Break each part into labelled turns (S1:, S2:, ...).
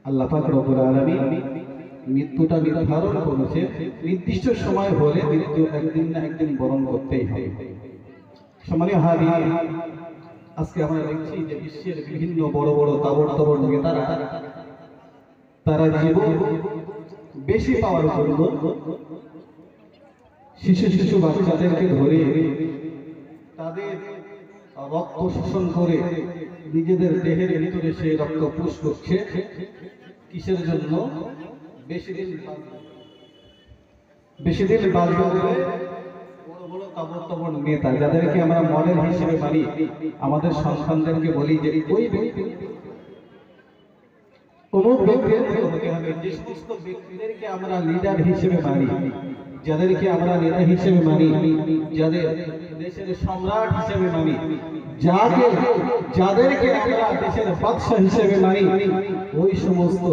S1: আল্লাহ পাক রব্বুল আলামিন মৃত্যুটা নির্ধারণ করেছে, নির্দিষ্ট সময় হলে মৃত্যু একদিন না একদিন বরণ করতেই হবে। সম্মানীয় হাজিরিন, আজকে আমরা দেখছি যে বিশ্বের বিভিন্ন বড় বড় তাবড় নেতারা তারা জীবন বেশি পাওয়ার জন্য শিশু বাচ্চাদেরকে ধরে তাদের রক্ত শোষণ করে নিজেদের দেহের ভিতরে সেই রক্ত পুশ করছে। কিসের জন্য? বেশি দিন বাঁচবে বলে বড় বড় তাবড় নেতা যাদেরকে আমরা মডেল হিসেবে মানি, আমাদের সন্তানদেরকে বলি যে ওই ব্যক্তি অমুক ব্যক্তির হতে হবে। যে সমস্ত ব্যক্তিদেরকে আমরা লিডার হিসেবে মানি, যাদেরকে আমরা নেতা হিসেবে মানি, যাদের দেশের সম্রাট হিসেবে মানি, যাদেরকে আমরা দেশের বাদশা হিসেবে মানি, ওই সমস্ত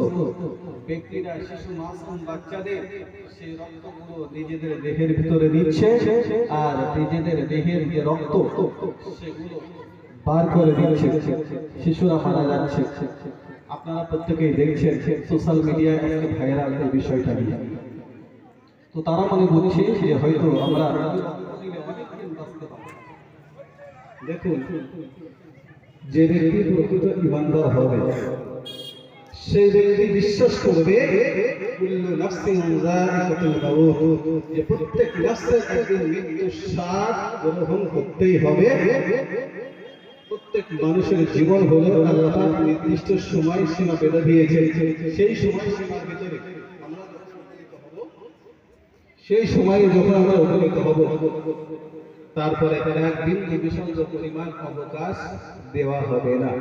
S1: ব্যক্তিরা শিশু মাসুম বাচ্চাদের সেই রক্তগুলো নিজেদের দেহের ভিতরে দিচ্ছে আর নিজেদের দেহের যে রক্ত সেগুলো বার করে দিচ্ছে, শিশুরা মারা যাচ্ছে। আপনারা প্রত্যেকেই দেখছেন সোশ্যাল মিডিয়ায় ভাইরাল এই বিষয়টা নিয়ে। তো তারা মনে করছে যে হয়তো আমরা দেখুন, যে ব্যক্তি প্রকৃত ইমানদার হবে সেই ব্যক্তি বিশ্বাস করবে যে প্রত্যেক নফসের একদিন মৃত্যুর স্বাদ গ্রহণ করতেই হবে। প্রত্যেক মানুষের জীবন হলো আল্লাহ পাক নির্দিষ্ট সময় সীমা বেঁধে দিয়েছে। সেই সময় সীমার ভিতরে আমরা সেই সময়ে যখন আমরা উপনীত হব, তারপরে এক বিন্দু বিসর্জন পরিমাণ অবকাশ দেওয়া হবে না।